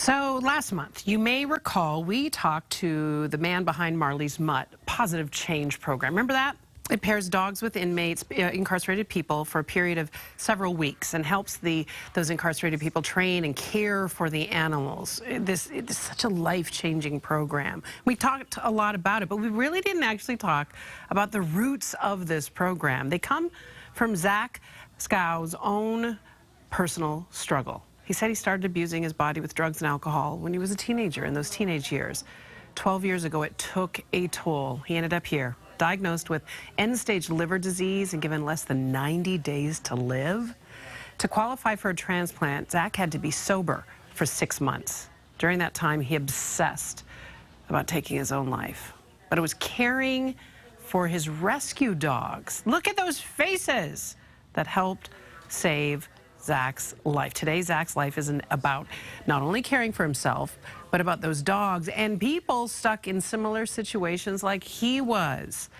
So last month, you may recall, we talked to the man behind Marley's Mutt Positive Change program. Remember that? It pairs dogs with inmates, incarcerated people for a period of several weeks and helps those incarcerated people train and care for the animals. It's such a life-changing program. We talked a lot about it, but we really didn't actually talk about the roots of this program. They come from Skow's own personal struggle. He said he started abusing his body with drugs and alcohol when he was a teenager, in those teenage years. 12 years ago, it took a toll. He ended up here, diagnosed with end-stage liver disease and given less than 90 days to live. To qualify for a transplant, Zach had to be sober for 6 months. During that time, he obsessed about taking his own life. But it was caring for his rescue dogs. Look at those faces that helped save Zach's life. Today, Zach's life isn't about not only caring for himself, but about those dogs and people stuck in similar situations like he was.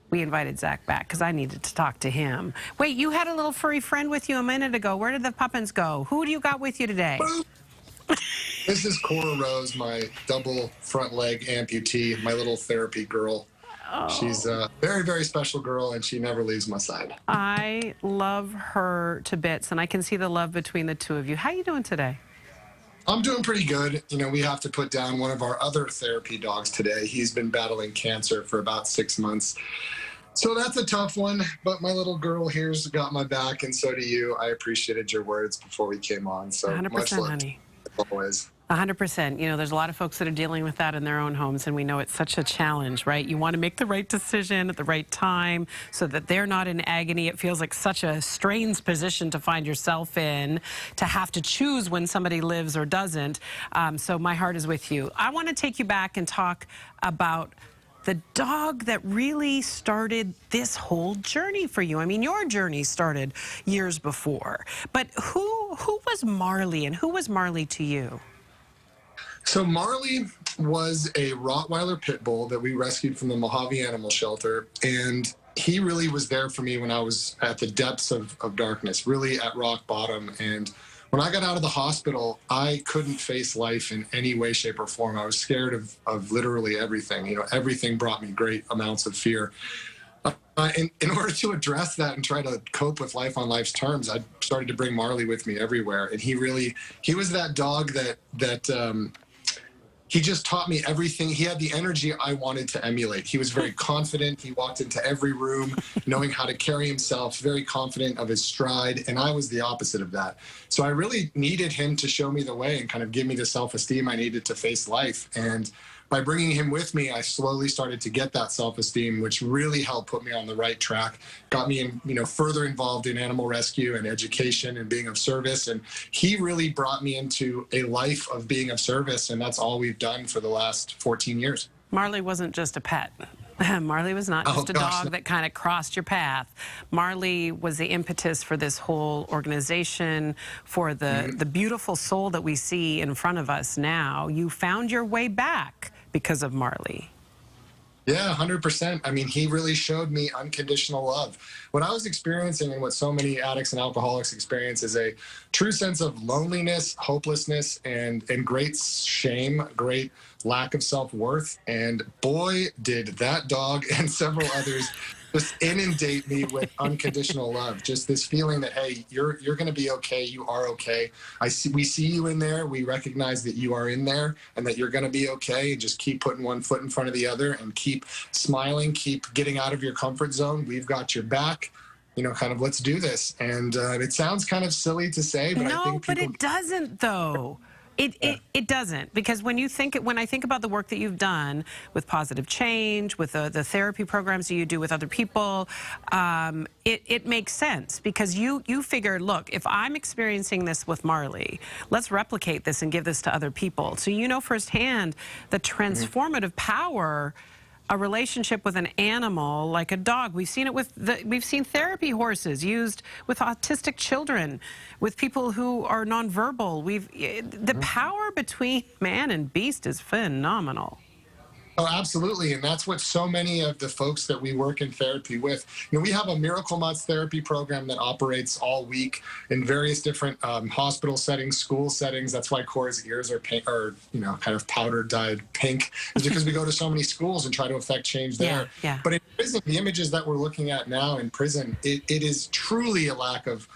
We invited Zach back because I needed to talk to him. Wait, you had a little furry friend with you a minute ago. Where did the puppins go? Who do you got with you today? This is Cora Rose, my double front leg amputee, my little therapy girl. Oh. She's a very, very special girl, and she never leaves my side. I love her to bits, and I can see the love between the two of you. How are you doing today? I'm doing pretty good. You know, we have to put down one of our other therapy dogs today. He's been battling cancer for about 6 months. So that's a tough one, but my little girl here's got my back, and so do you. I appreciated your words before we came on, so 100%, much love, honey. Always. 100%. You know, there's a lot of folks that are dealing with that in their own homes, and we know it's such a challenge, right? You want to make the right decision at the right time so that they're not in agony. It feels like such a strange position to find yourself in, to have to choose when somebody lives or doesn't. So my heart is with you. I want to take you back and talk about the dog that really started this whole journey for you. I mean, your journey started years before, but who was Marley, and who was Marley to you? So Marley was a Rottweiler pit bull that we rescued from the Mojave Animal Shelter, and he really was there for me when I was at the depths of darkness, really at rock bottom. And when I got out of the hospital, I couldn't face life in any way, shape, or form. I was scared of literally everything. You know, everything brought me great amounts of fear. In order to address that and try to cope with life on life's terms, I started to bring Marley with me everywhere. And he was that dog that he just taught me everything. He had the energy I wanted to emulate. He was very confident. He walked into every room knowing how to carry himself, very confident of his stride, and I was the opposite of that. So I really needed him to show me the way and kind of give me the self-esteem I needed to face life. And by bringing him with me, I slowly started to get that self-esteem, which really helped put me on the right track, got me further involved in animal rescue and education and being of service. And he really brought me into a life of being of service, and that's all we've done for the last 14 years. Marley wasn't just a pet. Marley was not just a dog that kind of crossed your path. Marley was the impetus for this whole organization, for the beautiful soul that we see in front of us now. You found your way back because of Marley. Yeah, 100%. I mean, he really showed me unconditional love. What I was experiencing, and what so many addicts and alcoholics experience, is a true sense of loneliness, hopelessness, and great shame, great lack of self-worth. And boy, did that dog and several others just inundate me with unconditional love. Just this feeling that, hey, you're going to be okay. You are okay. We see you in there. We recognize that you are in there and that you're going to be okay. And just keep putting one foot in front of the other and keep smiling, keep getting out of your comfort zone. We've got your back. You know, kind of, let's do this. And it sounds kind of silly to say, but I think but it doesn't, though. It doesn't, because when I think about the work that you've done with Positive Change, with the therapy programs that you do with other people, it makes sense, because you figured, look, if I'm experiencing this with Marley, let's replicate this and give this to other people. So you know firsthand the transformative power a relationship with an animal like a dog. We've seen it we've seen therapy horses used with autistic children, with people who are nonverbal. The power between man and beast is phenomenal. Oh, absolutely. And that's what so many of the folks that we work in therapy with, we have a Miracle Mutts therapy program that operates all week in various different hospital settings, school settings. That's why Cora's ears are pink, or, kind of powder dyed pink, is because we go to so many schools and try to affect change there. Yeah. But in prison, the images that we're looking at now in prison, it is truly a lack of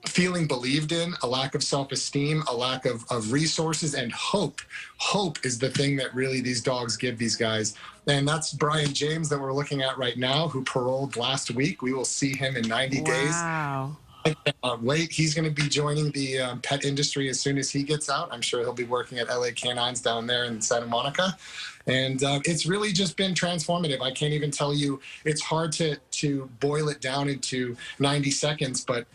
feeling believed in, a lack of self-esteem, a lack of resources, and hope. Hope is the thing that really these dogs give these guys. And that's Brian James that we're looking at right now, who paroled last week. We will see him in 90 days. Wow. I cannot wait. He's going to be joining the pet industry as soon as he gets out. I'm sure he'll be working at LA Canines down there in Santa Monica. And it's really just been transformative. I can't even tell you. It's hard to boil it down into 90 seconds, but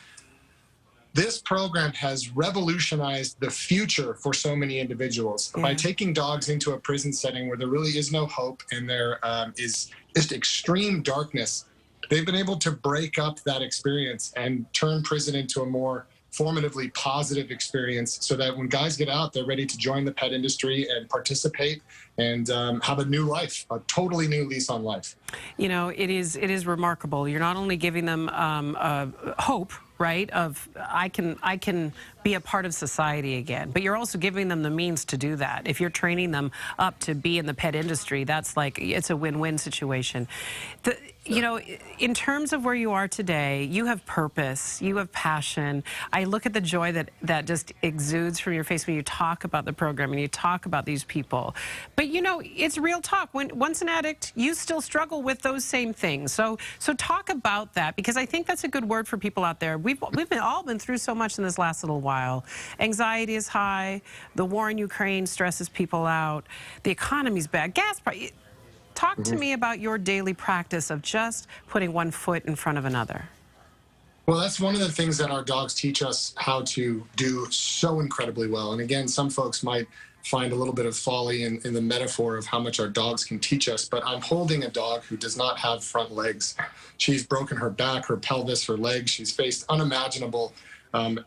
this program has revolutionized the future for so many individuals by taking dogs into a prison setting where there really is no hope and there is just extreme darkness. They've been able to break up that experience and turn prison into a more formatively positive experience so that when guys get out, they're ready to join the pet industry and participate and have a new life, a totally new lease on life. It is remarkable. You're not only giving them hope, right, of I can be a part of society again, but you're also giving them the means to do that. If you're training them up to be in the pet industry, that's like, it's a win-win situation. In terms of where you are today, you have purpose, you have passion. I look at the joy that just exudes from your face when you talk about the program and you talk about these people. But it's real talk. Once an addict, you still struggle with those same things. So talk about that, because I think that's a good word for people out there. We've all been through so much in this last little while. Anxiety is high. The war in Ukraine stresses people out. The economy's bad. Gas price. Talk to me about your daily practice of just putting one foot in front of another. Well, that's one of the things that our dogs teach us how to do so incredibly well. And again, some folks might find a little bit of folly in the metaphor of how much our dogs can teach us, but I'm holding a dog who does not have front legs. She's broken her back, her pelvis, her legs. She's faced unimaginable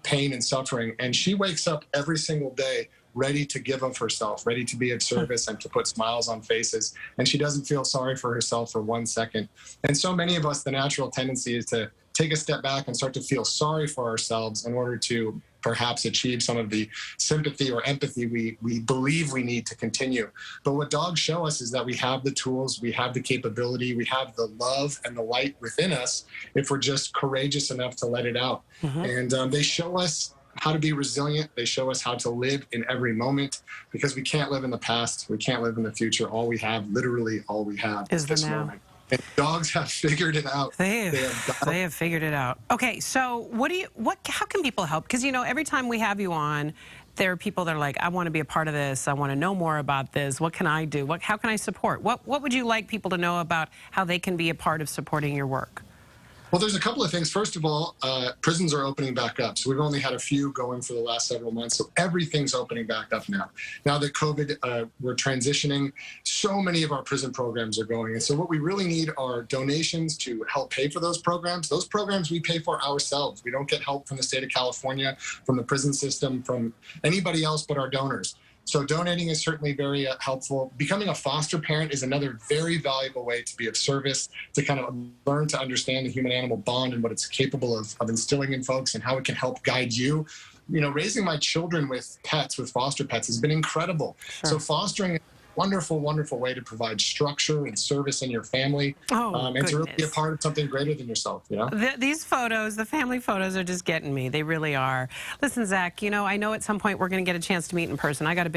pain and suffering, and she wakes up every single day ready to give of herself, ready to be of service and to put smiles on faces. And she doesn't feel sorry for herself for 1 second. And so many of us, the natural tendency is to take a step back and start to feel sorry for ourselves in order to perhaps achieve some of the sympathy or empathy we believe we need to continue. But what dogs show us is that we have the tools, we have the capability, we have the love and the light within us if we're just courageous enough to let it out. And they show us how to be resilient. They show us how to live in every moment, because we can't live in the past. We can't live in the future. All we have, literally all we have, is this moment. And dogs have figured it out. They have figured it out. Okay, so how can people help? Because, every time we have you on, there are people that are like, I want to be a part of this. I want to know more about this. What can I do? How can I support? What would you like people to know about how they can be a part of supporting your work? Well, there's a couple of things. First of all, prisons are opening back up. So we've only had a few going for the last several months. So everything's opening back up now. Now that COVID, we're transitioning, so many of our prison programs are going. And so what we really need are donations to help pay for those programs. Those programs we pay for ourselves. We don't get help from the state of California, from the prison system, from anybody else but our donors. So donating is certainly very helpful. Becoming a foster parent is another very valuable way to be of service, to kind of learn to understand the human-animal bond and what it's capable of instilling in folks and how it can help guide you. Raising my children with pets, with foster pets, has been incredible. Sure. So fostering wonderful, wonderful way to provide structure and service in your family, and to really be a part of something greater than yourself. These photos, the family photos, are just getting me. They really are. Listen, Zach, I know at some point we're going to get a chance to meet in person. I got a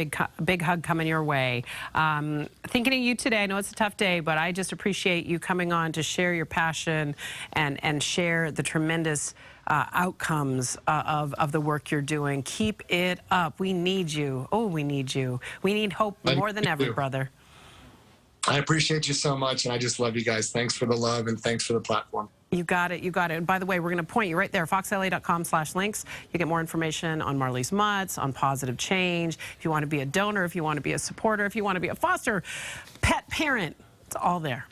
big hug coming your way. Thinking of you today. I know it's a tough day, but I just appreciate you coming on to share your passion and share the tremendous outcomes of the work you're doing. Keep it up. We need you. Oh, we need you. We need hope more than ever, brother. I appreciate you so much, and I just love you guys. Thanks for the love, and thanks for the platform. You got it. You got it. And by the way, we're going to point you right there, foxla.com/links. You get more information on Marley's Mutts, on positive change. If you want to be a donor, if you want to be a supporter, if you want to be a foster pet parent, it's all there.